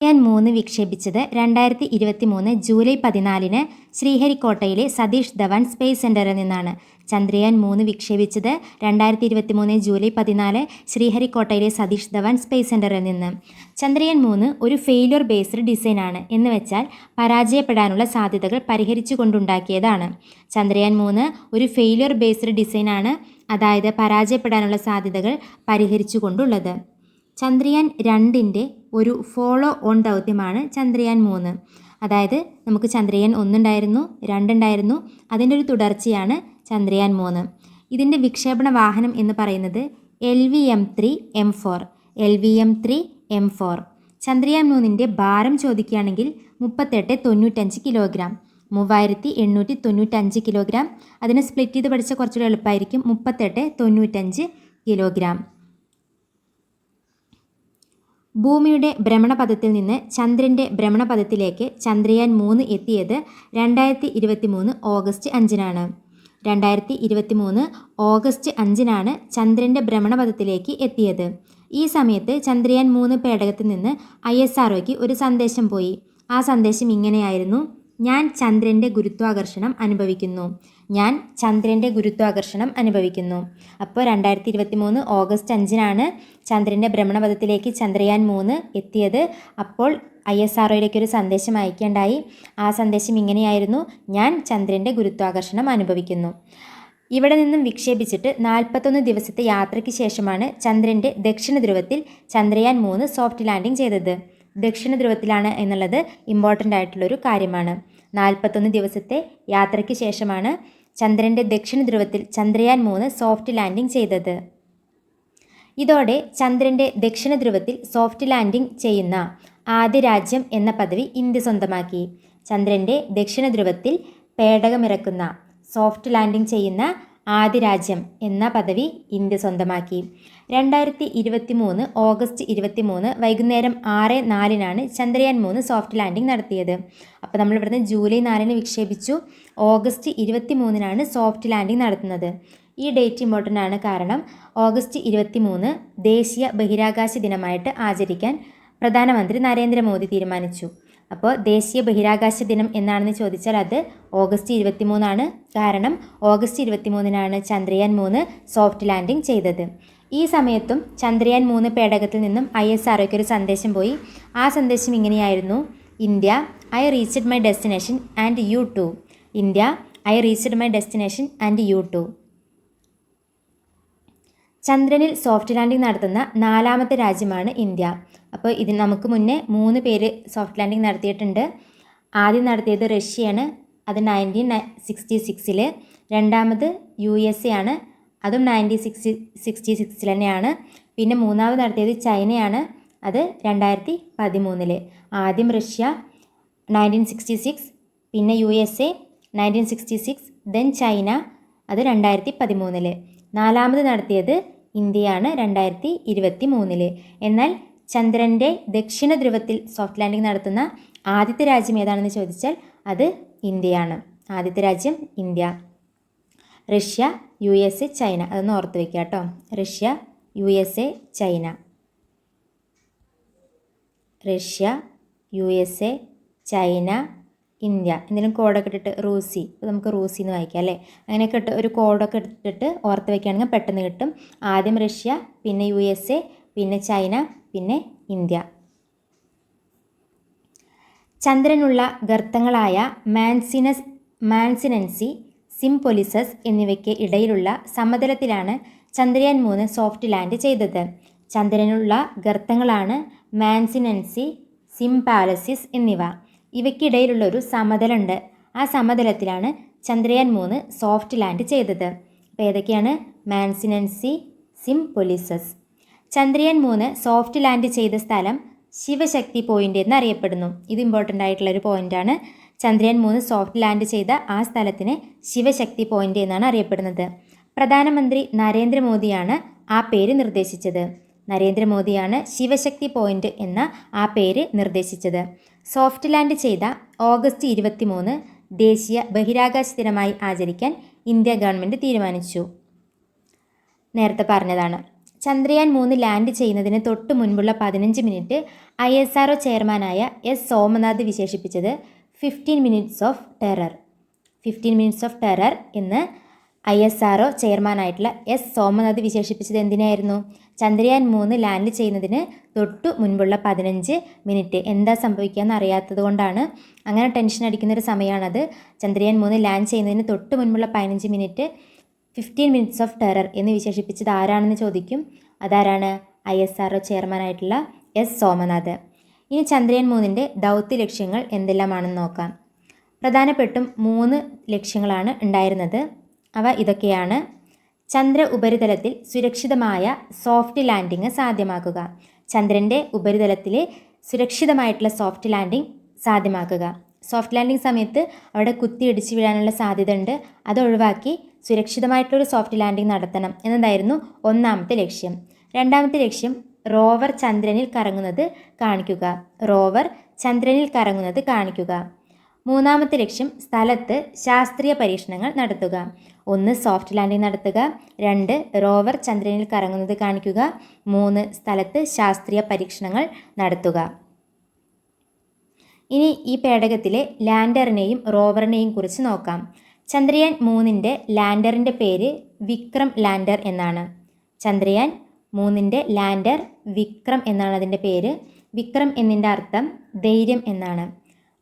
Chandrayaan 3 വിക്ഷേപിച്ചത് 2023 July 14 ശ്രീഹരിക്കോട്ടയിലെ Satheesh Dhawan space സെന്ററിൽ നിന്നാണ്. Chandrayaan 3 വിക്ഷേപിച്ചത് 2023 July 14 ശ്രീഹരിക്കോട്ടയിലെ Satheesh Dhawan space സെന്ററിൽ നിന്ന്. ചന്ദ്രയാൻ 3 ഒരു ഫെയിലിയർ ബേസ്ഡ് ഡിസൈനാണ്. എന്ന് വെച്ചാൽ പരാജയപ്പെടാനുള്ള സാധ്യതകൾ പരിഹരിച്ചുകൊണ്ടുണ്ടാക്കിയതാണ്. ചന്ദ്രയാൻ 3 ഒരു ഫെയിലിയർ ബേസ്ഡ് ഡിസൈനാണ്, അതായത് പരാജയപ്പെടാനുള്ള സാധ്യതകൾ പരിഹരിച്ചുകൊണ്ടുള്ളത്. ചന്ദ്രയാൻ 2ൻ്റെ ഒരു ഫോളോ ഓൺ ദൗത്യമാണ് ചന്ദ്രയാൻ 3. അതായത് നമുക്ക് ചന്ദ്രയാൻ 1 ഉണ്ടായിരുന്നു, 2 ഉണ്ടായിരുന്നു, അതിൻ്റെ ഒരു തുടർച്ചയാണ് ചന്ദ്രയാൻ 3. ഇതിൻ്റെ വിക്ഷേപണ വാഹനം എന്ന് പറയുന്നത് LVM-3M4. LVM-3M4. ചന്ദ്രയാൻ 3ൻ്റെ ഭാരം ചോദിക്കുകയാണെങ്കിൽ 3895 കിലോഗ്രാം, 3895 കിലോഗ്രാം. അതിനെ സ്പ്ലിറ്റ് ചെയ്ത് പഠിച്ച കുറച്ചുകൂടി എളുപ്പമായിരിക്കും. 3895 കിലോഗ്രാം. ഭൂമിയുടെ ഭ്രമണപഥത്തിൽ നിന്ന് ചന്ദ്രൻ്റെ ഭ്രമണപഥത്തിലേക്ക് ചന്ദ്രയാൻ 3 എത്തിയത് 2023 ഓഗസ്റ്റ് 5-നാണ്. 2023 ഓഗസ്റ്റ് 5-നാണ് ചന്ദ്രൻ്റെ ഭ്രമണപഥത്തിലേക്ക് എത്തിയത്. ഈ സമയത്ത് ചന്ദ്രയാൻ 3 പേടകത്തിൽ നിന്ന് ISROയ്ക്ക് ഒരു സന്ദേശം പോയി. ആ സന്ദേശം ഇങ്ങനെയായിരുന്നു: ഞാൻ ചന്ദ്രൻ്റെ ഗുരുത്വാകർഷണം അനുഭവിക്കുന്നു. ഞാൻ ചന്ദ്രൻ്റെ ഗുരുത്വാകർഷണം അനുഭവിക്കുന്നു. അപ്പോൾ 2023 ഓഗസ്റ്റ് 5-നാണ് ചന്ദ്രൻ്റെ ഭ്രമണപഥത്തിലേക്ക് ചന്ദ്രയാൻ 3 എത്തിയത്. അപ്പോൾ ISROയിലേക്ക് ഒരു സന്ദേശം അയക്കേണ്ടായി. ആ സന്ദേശം ഇങ്ങനെയായിരുന്നു: ഞാൻ ചന്ദ്രൻ്റെ ഗുരുത്വാകർഷണം അനുഭവിക്കുന്നു. ഇവിടെ നിന്നും വിക്ഷേപിച്ചിട്ട് 41 ദിവസത്തെ യാത്രയ്ക്ക് ശേഷമാണ് ചന്ദ്രൻ്റെ ദക്ഷിണ ധ്രുവത്തിൽ ചന്ദ്രയാൻ 3 സോഫ്റ്റ് ലാൻഡിംഗ് ചെയ്തത്. ദക്ഷിണ ധ്രുവത്തിലാണ് എന്നുള്ളത് ഇമ്പോർട്ടൻ്റ് ആയിട്ടുള്ളൊരു കാര്യമാണ്. 41 ദിവസത്തെ യാത്രയ്ക്ക് ശേഷമാണ് ചന്ദ്രൻ്റെ ദക്ഷിണ ധ്രുവത്തിൽ ചന്ദ്രയാൻ 3 സോഫ്റ്റ് ലാൻഡിംഗ് ചെയ്തത്. ഇതോടെ ചന്ദ്രൻ്റെ ദക്ഷിണ ധ്രുവത്തിൽ സോഫ്റ്റ് ലാൻഡിംഗ് ചെയ്യുന്ന ആദ്യ രാജ്യം എന്ന പദവി ഇന്ത്യ സ്വന്തമാക്കി. ചന്ദ്രൻ്റെ ദക്ഷിണ ധ്രുവത്തിൽ പേടകമിറക്കുന്ന സോഫ്റ്റ് ലാൻഡിംഗ് ചെയ്യുന്ന ആദ്യ രാജ്യം എന്ന പദവി ഇന്ത്യ സ്വന്തമാക്കി. 2023 ഓഗസ്റ്റ് 23 വൈകുന്നേരം 6:04 ചന്ദ്രയാൻ 3 സോഫ്റ്റ് ലാൻഡിംഗ് നടത്തിയത്. അപ്പോൾ നമ്മൾ ഇവിടുന്ന് ജൂലൈ 4 വിക്ഷേപിച്ചു, ഓഗസ്റ്റ് 23 സോഫ്റ്റ് ലാൻഡിംഗ് നടത്തുന്നത്. ഈ ഡേറ്റ് ഇമ്പോർട്ടൻ്റ് ആണ്, കാരണം ഓഗസ്റ്റ് 23 ദേശീയ ബഹിരാകാശ ദിനമായിട്ട് ആചരിക്കാൻ പ്രധാനമന്ത്രി നരേന്ദ്രമോദി തീരുമാനിച്ചു. അപ്പോൾ ദേശീയ ബഹിരാകാശ ദിനം എന്നാണെന്ന് ചോദിച്ചാൽ അത് ഓഗസ്റ്റ് 23 കാരണം ഓഗസ്റ്റ് 23 ചന്ദ്രയാൻ 3 സോഫ്റ്റ് ലാൻഡിംഗ് ചെയ്തത്. ഈ സമയത്തും ചന്ദ്രയാൻ 3 പേടകത്തിൽ നിന്നും ISROയ്ക്ക് ഒരു സന്ദേശം പോയി. ആ സന്ദേശം ഇങ്ങനെയായിരുന്നു: India, I reached my destination and you too. India, I reached my destination and you too. ചന്ദ്രനിൽ സോഫ്റ്റ് ലാൻഡിംഗ് നടത്തുന്ന 4ാമത്തെ രാജ്യമാണ് ഇന്ത്യ. അപ്പോൾ ഇതിന് നമുക്ക് മുന്നേ 3 പേര് സോഫ്റ്റ് ലാൻഡിംഗ് നടത്തിയിട്ടുണ്ട്. ആദ്യം നടത്തിയത് റഷ്യയാണ്, അത് 1966. രണ്ടാമത് USA ആണ്, അതും 1966 തന്നെയാണ്. പിന്നെ മൂന്നാമത് നടത്തിയത് ചൈനയാണ്, അത് 2013. ആദ്യം റഷ്യ 1966, പിന്നെ USA 1966, ദെൻ ചൈന, അത് 2013. നാലാമത് നടത്തിയത് ഇന്ത്യയാണ് 2023. എന്നാൽ ചന്ദ്രൻ്റെ ദക്ഷിണ ധ്രുവത്തിൽ സോഫ്റ്റ് ലാൻഡിംഗ് നടത്തുന്ന ആദ്യത്തെ രാജ്യം ഏതാണെന്ന് ചോദിച്ചാൽ അത് ഇന്ത്യയാണ്. ആദ്യത്തെ രാജ്യം ഇന്ത്യ. റഷ്യ, USA, ചൈന, അതൊന്ന് ഓർത്ത് വയ്ക്കുക കേട്ടോ. Russia, USA, China. Russia, USA, China, India. എന്തെങ്കിലും കോഡൊക്കെ ഇട്ടിട്ട് റൂസി, നമുക്ക് റൂസി എന്ന് വായിക്കാം അല്ലേ. അങ്ങനെയൊക്കെ ഇട്ട് ഒരു കോഡൊക്കെ ഇട്ടിട്ട് ഓർത്ത് വയ്ക്കുകയാണെങ്കിൽ പെട്ടെന്ന് കിട്ടും. ആദ്യം റഷ്യ, പിന്നെ USA, പിന്നെ ചൈന, പിന്നെ ഇന്ത്യ. ചന്ദ്രനുള്ള ഗർത്തങ്ങളായ മാൻസിനൻസി, സിംപൊലിസസ് എന്നിവയ്ക്ക് ഇടയിലുള്ള സമതലത്തിലാണ് ചന്ദ്രയാൻ 3 സോഫ്റ്റ് ലാൻഡ് ചെയ്തത്. ചന്ദ്രനുള്ള ഗർത്തങ്ങളാണ് മാൻസിനൻസി, സിംപാലസിസ് എന്നിവ. ഇവയ്ക്കിടയിലുള്ള ഒരു സമതലമുണ്ട്. ആ സമതലത്തിലാണ് ചന്ദ്രയാൻ 3 സോഫ്റ്റ് ലാൻഡ് ചെയ്തത്. അപ്പോൾ ഏതൊക്കെയാണ്? മാൻസിനൻസി, സിംപൊലിസസ്. ചന്ദ്രയാൻ 3 സോഫ്റ്റ് ലാൻഡ് ചെയ്ത സ്ഥലം ശിവശക്തി പോയിൻ്റ് എന്നറിയപ്പെടുന്നു. ഇത് ഇമ്പോർട്ടൻ്റ് ആയിട്ടുള്ളൊരു പോയിൻ്റാണ്. ചന്ദ്രയാൻ 3 സോഫ്റ്റ് ലാൻഡ് ചെയ്ത ആ സ്ഥലത്തിന് ശിവശക്തി പോയിൻ്റ് എന്നാണ് അറിയപ്പെടുന്നത്. പ്രധാനമന്ത്രി നരേന്ദ്രമോദിയാണ് ആ പേര് നിർദ്ദേശിച്ചത്. നരേന്ദ്രമോദിയാണ് ശിവശക്തി പോയിൻ്റ് എന്ന ആ പേര് നിർദ്ദേശിച്ചത്. സോഫ്റ്റ് ലാൻഡ് ചെയ്ത ഓഗസ്റ്റ് 23 ദേശീയ ബഹിരാകാശ ദിനമായി ആചരിക്കാൻ ഇന്ത്യ ഗവൺമെൻറ് തീരുമാനിച്ചു. നേരത്തെ പറഞ്ഞതാണ്. ചന്ദ്രയാൻ 3 ലാൻഡ് ചെയ്യുന്നതിന് തൊട്ട് മുൻപുള്ള 15 മിനിറ്റ് ISRO ചെയർമാനായ എസ് സോമനാഥ് വിശേഷിപ്പിച്ചത് 15 minutes of terror. 15 minutes of terror എന്ന് ISRO ചെയർമാനായിട്ടുള്ള എസ് സോമനാഥ് വിശേഷിപ്പിച്ചത് എന്തിനായിരുന്നു? ചന്ദ്രയാൻ 3 ലാൻഡ് ചെയ്യുന്നതിന് തൊട്ടു മുൻപുള്ള 15 മിനിറ്റ് എന്താ സംഭവിക്കുകയെന്ന് അറിയാത്തത് കൊണ്ടാണ് അങ്ങനെ ടെൻഷൻ അടിക്കുന്നൊരു സമയമാണത്. ചന്ദ്രയാൻ 3 ലാൻഡ് ചെയ്യുന്നതിന് തൊട്ട് മുൻപുള്ള 15 മിനിറ്റ് 15 മിനിറ്റ്സ് ഓഫ് ടെറർ എന്ന് വിശേഷിപ്പിച്ചത് ആരാണെന്ന് ചോദിക്കും. അതാരാണ്? ISRO ചെയർമാനായിട്ടുള്ള എസ് സോമനാഥ്. ഇനി ചന്ദ്രയാൻ 3ൻ്റെ ദൗത്യ ലക്ഷ്യങ്ങൾ എന്തെല്ലാമാണെന്ന് നോക്കാം. പ്രധാനപ്പെട്ടും 3 ലക്ഷ്യങ്ങളാണ് ഉണ്ടായിരുന്നത്. അവ ഇതൊക്കെയാണ്: ചന്ദ്ര ഉപരിതലത്തിൽ സുരക്ഷിതമായ സോഫ്റ്റ് ലാൻഡിങ് സാധ്യമാക്കുക. ചന്ദ്രൻ്റെ ഉപരിതലത്തിൽ സുരക്ഷിതമായിട്ടുള്ള സോഫ്റ്റ് ലാൻഡിങ് സാധ്യമാക്കുക. സോഫ്റ്റ് ലാൻഡിങ് സമയത്ത് അവിടെ കുത്തിയിടിച്ച് വീഴാനുള്ള സാധ്യത ഉണ്ട്. അത് ഒഴിവാക്കി സുരക്ഷിതമായിട്ടുള്ളൊരു സോഫ്റ്റ് ലാൻഡിങ് നടത്തണം എന്നതായിരുന്നു ഒന്നാമത്തെ ലക്ഷ്യം. രണ്ടാമത്തെ ലക്ഷ്യം റോവർ ചന്ദ്രനിൽ കറങ്ങുന്നത് കാണിക്കുക. റോവർ ചന്ദ്രനിൽ കറങ്ങുന്നത് കാണിക്കുക. മൂന്നാമത്തെ ലക്ഷ്യം സ്ഥലത്ത് ശാസ്ത്രീയ പരീക്ഷണങ്ങൾ നടത്തുക. 1 സോഫ്റ്റ് ലാൻഡിങ് നടത്തുക, 2 റോവർ ചന്ദ്രനിൽ കറങ്ങുന്നത് കാണിക്കുക, 3 സ്ഥലത്ത് ശാസ്ത്രീയ പരീക്ഷണങ്ങൾ നടത്തുക. ഇനി ഈ പേടകത്തിലെ ലാൻഡറിനെയും റോവറിനെയും കുറിച്ച് നോക്കാം. ചന്ദ്രയാൻ 3ൻ്റെ ലാൻഡറിൻ്റെ പേര് വിക്രം ലാൻഡർ എന്നാണ്. ചന്ദ്രയാൻ 3ൻ്റെ ലാൻഡർ വിക്രം എന്നാണ് അതിൻ്റെ പേര്. വിക്രം എന്നതിൻ്റെ അർത്ഥം ധൈര്യം എന്നാണ്.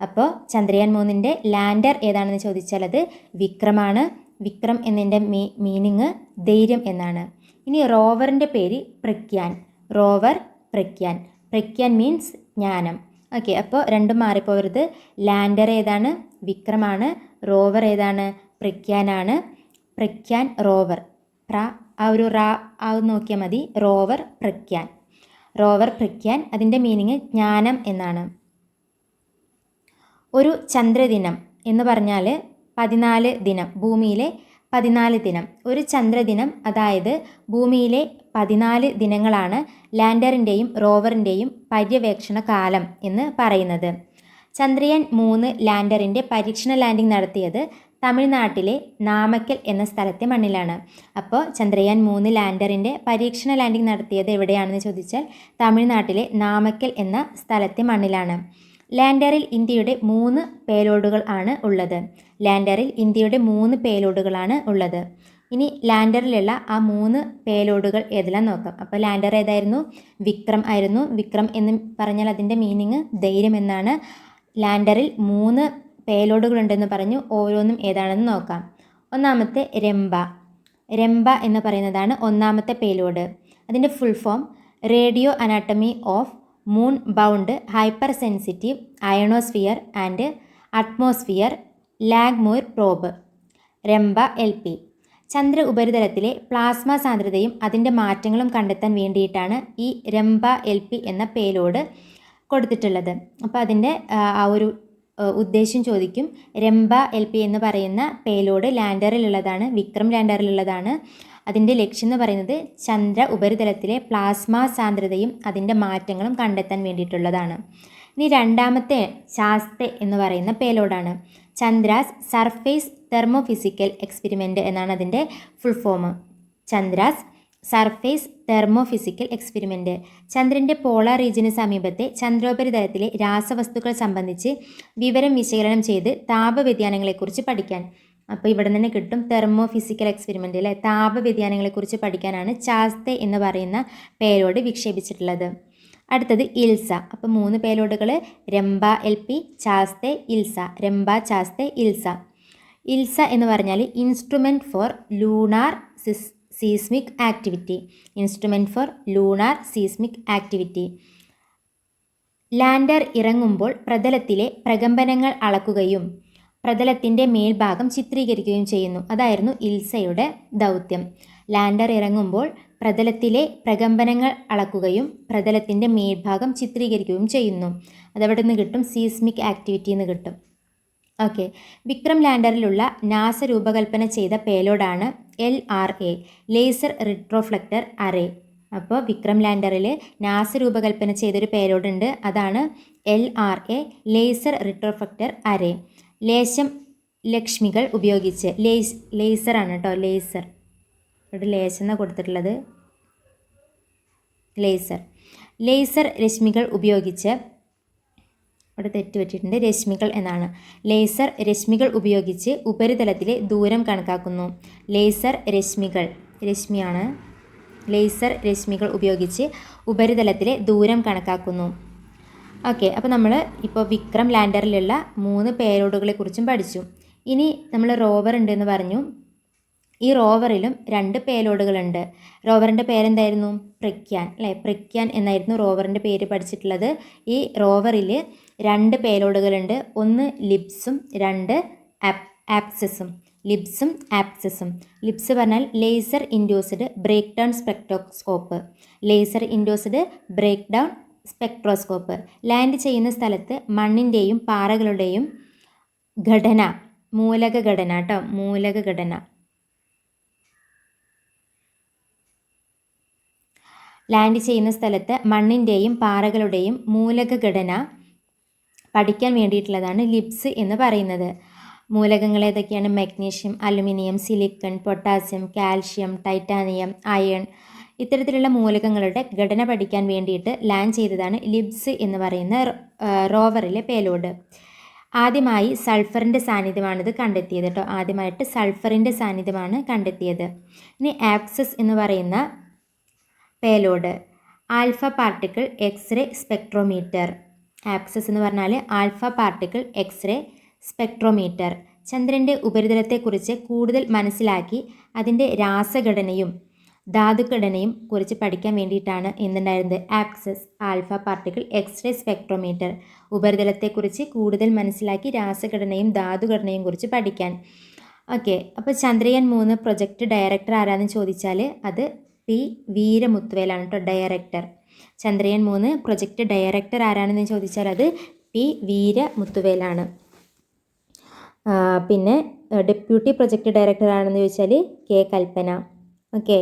അപ്പോൾ ചന്ദ്രയാൻ 3ൻ്റെ ലാൻഡർ ഏതാണെന്ന് ചോദിച്ചാൽ അത് വിക്രമാണ്. വിക്രം എന്നതിൻ്റെ മീനിങ് ധൈര്യം എന്നാണ്. ഇനി റോവറിൻ്റെ പേര് പ്രഗ്യാൻ. റോവർ പ്രഗ്യാൻ. പ്രഗ്യാൻ മീൻസ് ജ്ഞാനം. ഓക്കെ, അപ്പോൾ രണ്ടും മാറിപ്പോവരുത്. ലാൻഡർ ഏതാണ്? വിക്രമാണ്. റോവർ ഏതാണ്? പ്രഗ്യാനാണ്. പ്രഗ്യാൻ റോവർ. നോക്കിയാൽ മതി. റോവർ പ്രഗ്യാൻ. റോവർ പ്രഗ്യാൻ അതിൻ്റെ മീനിങ് ജ്ഞാനം എന്നാണ്. ഒരു ചന്ദ്രദിനം എന്ന് പറഞ്ഞാൽ 14 ദിനം, ഭൂമിയിലെ 14 ദിനം. ഒരു ചന്ദ്രദിനം അതായത് ഭൂമിയിലെ 14 ദിനങ്ങളാണ് ലാൻഡറിൻ്റെയും റോവറിൻ്റെയും പര്യവേക്ഷണ കാലം എന്ന് പറയുന്നത്. ചന്ദ്രയാൻ 3 ലാൻഡറിൻ്റെ പരീക്ഷണ ലാൻഡിംഗ് നടത്തിയത് തമിഴ്നാട്ടിലെ നാമക്കൽ എന്ന സ്ഥലത്തെ മണ്ണിലാണ്. അപ്പോൾ ചന്ദ്രയാൻ 3 ലാൻഡറിൻ്റെ പരീക്ഷണ ലാൻഡിംഗ് നടത്തിയത് എവിടെയാണെന്ന് ചോദിച്ചാൽ തമിഴ്നാട്ടിലെ നാമക്കൽ എന്ന സ്ഥലത്തെ മണ്ണിലാണ്. ലാൻഡറിൽ ഇന്ത്യയുടെ 3 പേലോഡുകൾ ആണ് ഉള്ളത്. ലാൻഡറിൽ ഇന്ത്യയുടെ 3 പേലോഡുകളാണ് ഉള്ളത്. ഇനി ലാൻഡറിലുള്ള ആ 3 പേലോഡുകൾ ഏതെല്ലാം നോക്കാം. അപ്പോൾ ലാൻഡർ ഏതായിരുന്നു? വിക്രം ആയിരുന്നു. വിക്രം എന്ന് പറഞ്ഞാൽ അതിൻ്റെ മീനിങ് ധൈര്യം എന്നാണ്. ലാൻഡറിൽ 3 പേലോഡുകൾ ഉണ്ടെന്ന് പറഞ്ഞു. ഓരോന്നും ഏതാണെന്ന് നോക്കാം. ഒന്നാമത്തെ രംഭ. രംഭ എന്ന് പറയുന്നതാണ് ഒന്നാമത്തെ പേലോഡ്. അതിൻ്റെ full form radio anatomy of moon bound hypersensitive ionosphere and atmosphere Langmuir probe. Rambha LP. ചന്ദ്ര ഉപരിതലത്തിലെ പ്ലാസ്മ സാന്ദ്രതയും അതിൻ്റെ മാറ്റങ്ങളും കണ്ടെത്താൻ വേണ്ടിയിട്ടാണ് ഈ രംഭ LP എന്ന പേലോഡ് കൊടുത്തിട്ടുള്ളത്. അപ്പോൾ അതിൻ്റെ ആ ഒരു ഉദ്ദേശം ചോദിക്കും. രംഭ LP എന്ന് പറയുന്ന പേലോഡ് ലാൻഡറിലുള്ളതാണ്, വിക്രം ലാൻഡറിലുള്ളതാണ്. അതിൻ്റെ ലക്ഷ്യം എന്ന് പറയുന്നത് ചന്ദ്ര ഉപരിതലത്തിലെ പ്ലാസ്മ സാന്ദ്രതയും അതിൻ്റെ മാറ്റങ്ങളും കണ്ടെത്താൻ വേണ്ടിയിട്ടുള്ളതാണ്. ഇനി രണ്ടാമത്തെ ശാസ്തെ എന്ന് പറയുന്ന പേലോഡാണ്. ചന്ദ്രാസ് സർഫേസ് തെർമോഫിസിക്കൽ എക്സ്പെരിമെൻറ്റ് എന്നാണ് അതിൻ്റെ full form. Chandra's surface thermophysical experiment. ചന്ദ്രൻ്റെ പോളാർ റീജിയന് സമീപത്തെ ചന്ദ്രോപരിതലത്തിലെ രാസവസ്തുക്കൾ സംബന്ധിച്ച് വിവരം വിശകലനം ചെയ്ത് താപവ്യതിയാനങ്ങളെക്കുറിച്ച് പഠിക്കാൻ. അപ്പോൾ ഇവിടെ നിന്ന് കിട്ടും തെർമോഫിസിക്കൽ എക്സ്പെരിമെൻ്റ് അല്ലേ. താപവ്യതിയാനങ്ങളെക്കുറിച്ച് പഠിക്കാനാണ് ചാസ്തെ എന്ന് പറയുന്ന പേലോഡ് വിക്ഷേപിച്ചിട്ടുള്ളത്. അടുത്തത് ഇൽസ. അപ്പോൾ 3 പേലോഡുകൾ രംഭ LP, ചാസ്തെ, ഇൽസ. രംഭ, ചാസ്തെ, ഇൽസ. ഇൽസ എന്ന് പറഞ്ഞാൽ instrument four lunar seismic activity. Instrument four lunar seismic activity. Lander ഇറങ്ങുമ്പോൾ പ്രതലത്തിലെ പ്രകമ്പനങ്ങൾ അളക്കുകയും പ്രതലത്തിൻ്റെ മേൽഭാഗം ചിത്രീകരിക്കുകയും ചെയ്യുന്നു. അതായിരുന്നു ഇൽസയുടെ ദൗത്യം. ലാൻഡർ ഇറങ്ങുമ്പോൾ പ്രതലത്തിലെ പ്രകമ്പനങ്ങൾ അളക്കുകയും പ്രതലത്തിൻ്റെ മേൽഭാഗം ചിത്രീകരിക്കുകയും ചെയ്യുന്നു. അതവിടെ നിന്ന് കിട്ടും സീസ്മിക് ആക്ടിവിറ്റി എന്ന് കിട്ടും. ഓക്കെ, വിക്രം ലാൻഡറിലുള്ള നാസ രൂപകൽപ്പന ചെയ്ത പേലോഡാണ് LRA, ലേസർ റിട്രോഫ്ലക്ടർ അറേ. അപ്പോൾ വിക്രം ലാൻഡറിൽ നാസ രൂപകൽപ്പന ചെയ്തൊരു പേലോഡ് ഉണ്ട്, അതാണ് LRA, ലേസർ റിട്രോഫ്ലക്ടർ അറേ. ലേശം ലക്ഷ്മികൾ ഉപയോഗിച്ച് ലേസറാണ് കേട്ടോ, ലേസർ. ഇവിടെ ലേശം എന്നാണ് കൊടുത്തിട്ടുള്ളത്. ലേസർ. ലേസർ രശ്മികൾ ഉപയോഗിച്ച്, അവിടെ തെറ്റ് പറ്റിയിട്ടുണ്ട്, രശ്മികൾ എന്നാണ്. ലേസർ രശ്മികൾ ഉപയോഗിച്ച് ഉപരിതലത്തിലെ ദൂരം കണക്കാക്കുന്നു. ലേസർ രശ്മികൾ, രശ്മിയാണ്. ലേസർ രശ്മികൾ ഉപയോഗിച്ച് ഉപരിതലത്തിലെ ദൂരം കണക്കാക്കുന്നു. ഓക്കെ, അപ്പോൾ നമ്മൾ ഇപ്പോൾ വിക്രം ലാൻഡറിലുള്ള 3 പേലോഡുകളെ കുറിച്ചും പഠിച്ചു. ഇനി നമ്മൾ റോവർ ഉണ്ടെന്ന് പറഞ്ഞു. ഈ റോവറിലും 2 പേലോഡുകളുണ്ട്. റോവറിൻ്റെ പേരെന്തായിരുന്നു? പ്രഗ്യാൻ, അല്ലേ? പ്രഗ്യാൻ എന്നായിരുന്നു റോവറിൻ്റെ പേര് പഠിച്ചിട്ടുള്ളത്. ഈ റോവറിൽ 2 പേലോഡുകളുണ്ട്. ഒന്ന് ലിബ്സും 2 ആപ്സസും. ലിബ്സും ആപ്സസും. ലിബ്സ് പറഞ്ഞാൽ laser induced break down spectroscope. Laser induced break down spectroscope. Land ചെയ്യുന്ന സ്ഥലത്ത് മണ്ണിൻ്റെയും പാറകളുടെയും ഘടന, മൂലക ഘടന കേട്ടോ, മൂലക ഘടന. ലാൻഡ് ചെയ്യുന്ന സ്ഥലത്ത് മണ്ണിൻ്റെയും പാറകളുടെയും മൂലക ഘടന പഠിക്കാൻ വേണ്ടിയിട്ടുള്ളതാണ് ലിബ്സ് എന്ന് പറയുന്നത്. മൂലകങ്ങൾ ഏതൊക്കെയാണ്? Magnesium, aluminium, silicon, potassium, calcium, titanium, iron. ഇത്തരത്തിലുള്ള മൂലകങ്ങളുടെ ഘടന പഠിക്കാൻ വേണ്ടിയിട്ട് ലാൻഡ് ചെയ്തതാണ് ലിബ്സ് എന്ന് പറയുന്ന റോവറിലെ പേലോഡ്. ആദ്യമായി സൾഫറിൻ്റെ സാന്നിധ്യമാണിത് കണ്ടെത്തിയത് കേട്ടോ. ആദ്യമായിട്ട് സൾഫറിൻ്റെ സാന്നിധ്യമാണ് കണ്ടെത്തിയത്. ഇനി ആപ്സസ് എന്ന് പറയുന്ന payload, alpha particle x-ray spectrometer. APXS എന്ന് പറഞ്ഞാൽ ആൽഫ പാർട്ടിക്കിൾ എക്സ്റേ സ്പെക്ട്രോമീറ്റർ. ചന്ദ്രൻ്റെ ഉപരിതലത്തെക്കുറിച്ച് കൂടുതൽ മനസ്സിലാക്കി അതിൻ്റെ രാസഘടനയും ധാതുഘടനയും കുറിച്ച് പഠിക്കാൻ വേണ്ടിയിട്ടാണ് എന്തുണ്ടായിരുന്നത്? ആപ്സസ്, ആൽഫ പാർട്ടിക്കിൾ എക്സ്റേ സ്പെക്ട്രോമീറ്റർ. ഉപരിതലത്തെക്കുറിച്ച് കൂടുതൽ മനസ്സിലാക്കി രാസഘടനയും ധാതുഘടനയും കുറിച്ച് പഠിക്കാൻ. ഓക്കെ, അപ്പോൾ ചന്ദ്രയാൻ 3 പ്രൊജക്റ്റ് ഡയറക്ടർ ആരാണെന്ന് ചോദിച്ചാൽ അത് പി വീരമുത്തുവേലാണ് കേട്ടോ, ഡയറക്ടർ. ചന്ദ്രയാൻ 3 പ്രൊജക്റ്റ് ഡയറക്ടർ ആരാണെന്ന് ചോദിച്ചാൽ അത് പി വീരമുത്തുവേലാണ്. പിന്നെ ഡെപ്യൂട്ടി പ്രൊജക്റ്റ് ഡയറക്ടർ ആണെന്ന് ചോദിച്ചാൽ K Kalpana. Okay,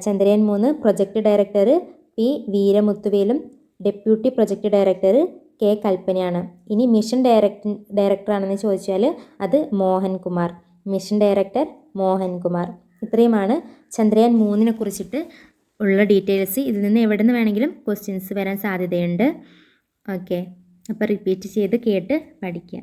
Chandrayaan 3 project director P വീരമുത്തുവേലും ഡെപ്യൂട്ടി പ്രൊജക്റ്റ് ഡയറക്ടർ കെ കൽപ്പനയാണ്. ഇനി മിഷൻ ഡയറക്ടർ ആണെന്ന് ചോദിച്ചാൽ അത് മോഹൻകുമാർ. Mission director Mohankumar. ഇത്രയുമാണ് ചന്ദ്രയാൻ 3 കുറിച്ചിട്ട് ഉള്ള ഡീറ്റെയിൽസ്. ഇതിൽ നിന്ന് എവിടെ നിന്ന് വേണമെങ്കിലും ക്വസ്റ്റ്യൻസ് വരാൻ സാധ്യതയുണ്ട്. ഓക്കെ, അപ്പോൾ റിപ്പീറ്റ് ചെയ്ത് കേട്ട് പഠിക്കുക.